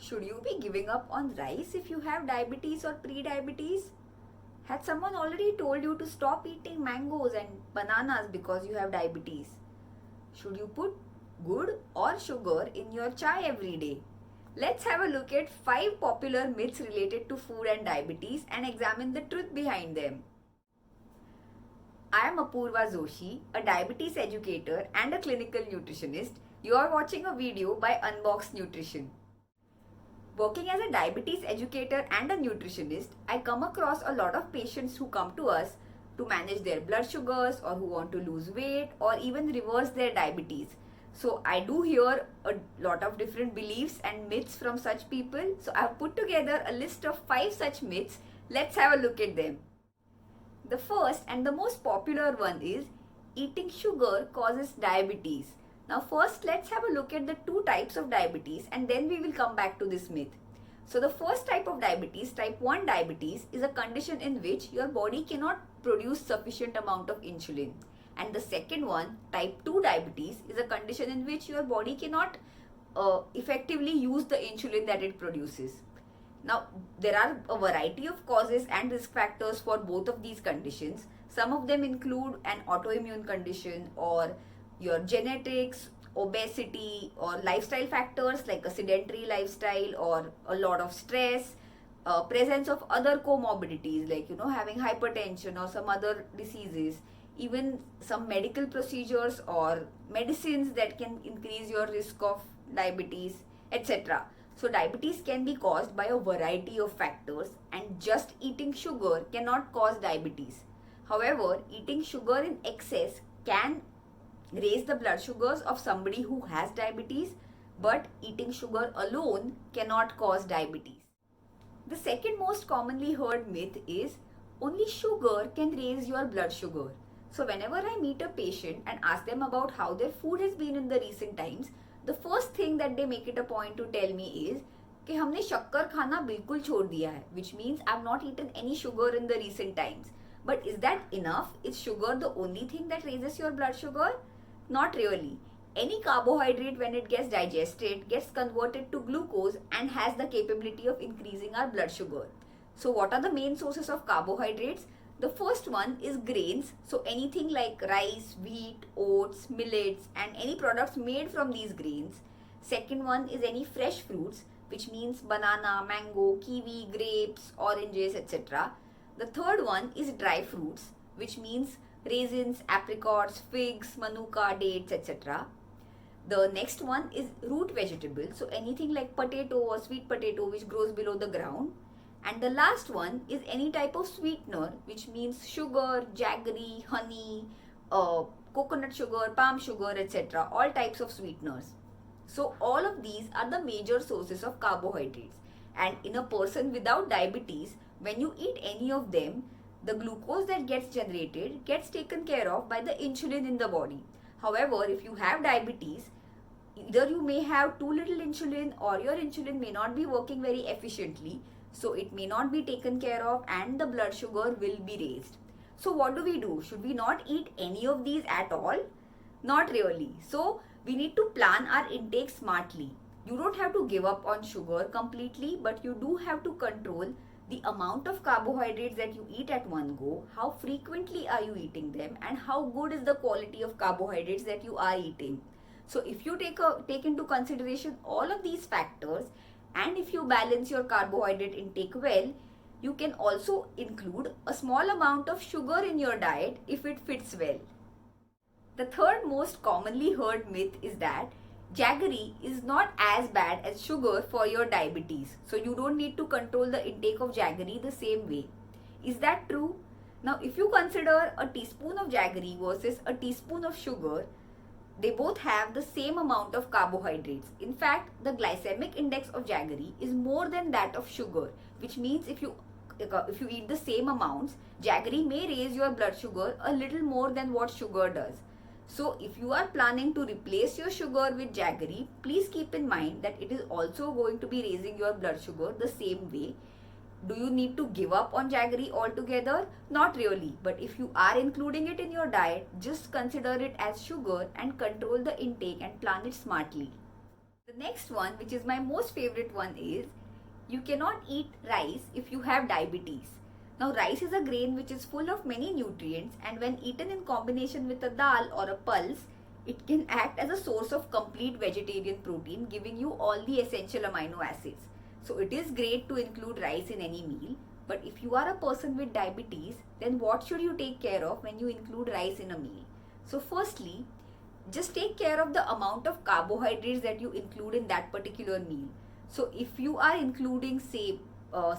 Should you be giving up on rice if you have diabetes or pre-diabetes? Had someone already told you to stop eating mangoes and bananas because you have diabetes? Should you put good or sugar in your chai every day? Let's have a look at 5 popular myths related to food and diabetes and examine the truth behind them. I am Apurva Joshi, a diabetes educator and a clinical nutritionist. You are watching a video by Unbox Nutrition. Working as a diabetes educator and a nutritionist, I come across a lot of patients who come to us to manage their blood sugars or who want to lose weight or even reverse their diabetes. So I do hear a lot of different beliefs and myths from such people. So I have put together a list of 5 such myths. Let's have a look at them. The first and the most popular one is eating sugar causes diabetes. Now first let's have a look at the 2 types of diabetes and then we will come back to this myth. So the first type of diabetes, type 1 diabetes, is a condition in which your body cannot produce sufficient amount of insulin. And the second one, type 2 diabetes, is a condition in which your body cannot effectively use the insulin that it produces. Now, there are a variety of causes and risk factors for both of these conditions. Some of them include an autoimmune condition or your genetics, obesity, or lifestyle factors like a sedentary lifestyle or a lot of stress, presence of other comorbidities like having hypertension or some other diseases, even some medical procedures or medicines that can increase your risk of diabetes, etc. So diabetes can be caused by a variety of factors and just eating sugar cannot cause diabetes. However, eating sugar in excess can raise the blood sugars of somebody who has diabetes, but eating sugar alone cannot cause diabetes. The second most commonly heard myth is only sugar can raise your blood sugar. So whenever I meet a patient and ask them about how their food has been in the recent times, the first thing that they make it a point to tell me is कि हमने शक्कर खाना बिल्कुल छोड़ दिया है, which means I've not eaten any sugar in the recent times. But is that enough? Is sugar the only thing that raises your blood sugar? Not really. Any carbohydrate, when it gets digested, gets converted to glucose and has the capability of increasing our blood sugar. So what are the main sources of carbohydrates? The first one is grains. So anything like rice, wheat, oats, millets and any products made from these grains. Second one is any fresh fruits, which means banana, mango, kiwi, grapes, oranges, etc. The third one is dry fruits, which means raisins, apricots, figs, manuka, dates, etc. The next one is root vegetables, so anything like potato or sweet potato which grows below the ground. And the last one is any type of sweetener, which means sugar, jaggery, honey, coconut sugar, palm sugar, etc. All types of sweeteners. So all of these are the major sources of carbohydrates. And in a person without diabetes, when you eat any of them, the glucose that gets generated gets taken care of by the insulin in the body. However, if you have diabetes, either you may have too little insulin or your insulin may not be working very efficiently. So it may not be taken care of and the blood sugar will be raised. So what do we do? Should we not eat any of these at all? Not really. So we need to plan our intake smartly. You don't have to give up on sugar completely, but you do have to control the amount of carbohydrates that you eat at one go, how frequently are you eating them, and how good is the quality of carbohydrates that you are eating. So if you take into consideration all of these factors, and if you balance your carbohydrate intake well, you can also include a small amount of sugar in your diet if it fits well. The third most commonly heard myth is that jaggery is not as bad as sugar for your diabetes. So you don't need to control the intake of jaggery the same way. Is that true? Now if you consider a teaspoon of jaggery versus a teaspoon of sugar, they both have the same amount of carbohydrates. In fact, the glycemic index of jaggery is more than that of sugar, which means if you eat the same amounts, jaggery may raise your blood sugar a little more than what sugar does. So if you are planning to replace your sugar with jaggery, please keep in mind that it is also going to be raising your blood sugar the same way. Do you need to give up on jaggery altogether? Not really, but if you are including it in your diet, just consider it as sugar and control the intake and plan it smartly. The next one, which is my most favorite one, is you cannot eat rice if you have diabetes. Now, rice is a grain which is full of many nutrients, and when eaten in combination with a dal or a pulse, it can act as a source of complete vegetarian protein, giving you all the essential amino acids. So, it is great to include rice in any meal. But if you are a person with diabetes, then what should you take care of when you include rice in a meal? So, firstly, just take care of the amount of carbohydrates that you include in that particular meal. So if you are including, say,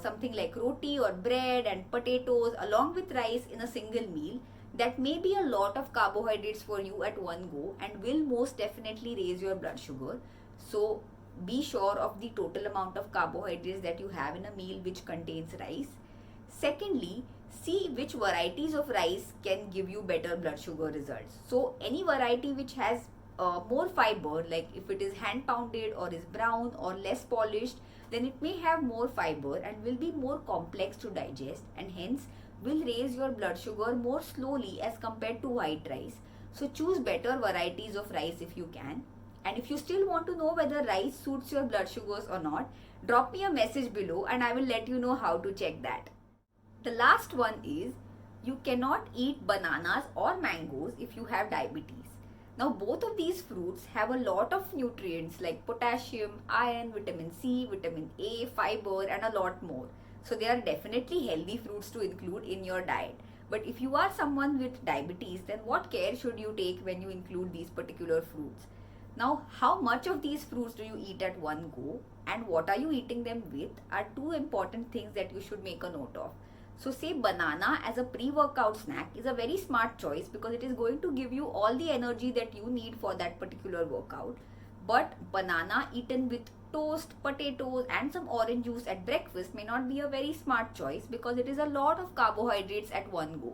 something like roti or bread and potatoes along with rice in a single meal, that may be a lot of carbohydrates for you at one go and will most definitely raise your blood sugar. So be sure of the total amount of carbohydrates that you have in a meal which contains rice. Secondly, see which varieties of rice can give you better blood sugar results. So any variety which has more fiber, like if it is hand pounded or is brown or less polished, then it may have more fiber and will be more complex to digest, and hence will raise your blood sugar more slowly as compared to white rice. So choose better varieties of rice if you can. And if you still want to know whether rice suits your blood sugars or not, drop me a message below and I will let you know how to check that. The last one is you cannot eat bananas or mangoes if you have diabetes. Now both of these fruits have a lot of nutrients like potassium, iron, vitamin C, vitamin A, fiber and a lot more. So they are definitely healthy fruits to include in your diet. But if you are someone with diabetes, then what care should you take when you include these particular fruits? Now, how much of these fruits do you eat at one go and what are you eating them with are two important things that you should make a note of. So say banana as a pre-workout snack is a very smart choice because it is going to give you all the energy that you need for that particular workout. But banana eaten with toast, potatoes and some orange juice at breakfast may not be a very smart choice because it is a lot of carbohydrates at one go.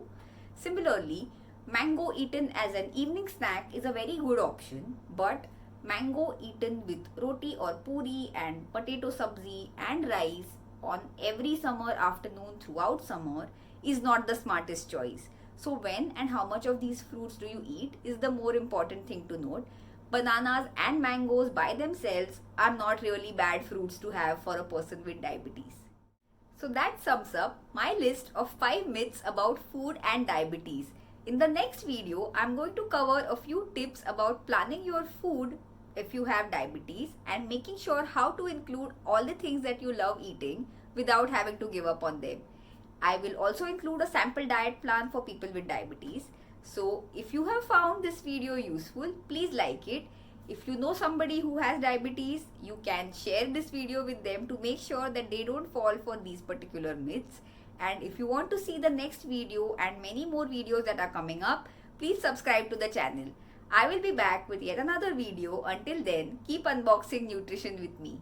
Similarly, mango eaten as an evening snack is a very good option, but mango eaten with roti or puri and potato sabzi and rice on every summer afternoon throughout summer is not the smartest choice. So when and how much of these fruits do you eat is the more important thing to note. Bananas and mangoes by themselves are not really bad fruits to have for a person with diabetes. So that sums up my list of 5 myths about food and diabetes. In the next video, I'm going to cover a few tips about planning your food if you have diabetes and making sure how to include all the things that you love eating without having to give up on them. I will also include a sample diet plan for people with diabetes. So if you have found this video useful, please like it. If you know somebody who has diabetes, you can share this video with them to make sure that they don't fall for these particular myths. And if you want to see the next video and many more videos that are coming up, please subscribe to the channel. I will be back with yet another video. Until then, keep unboxing nutrition with me.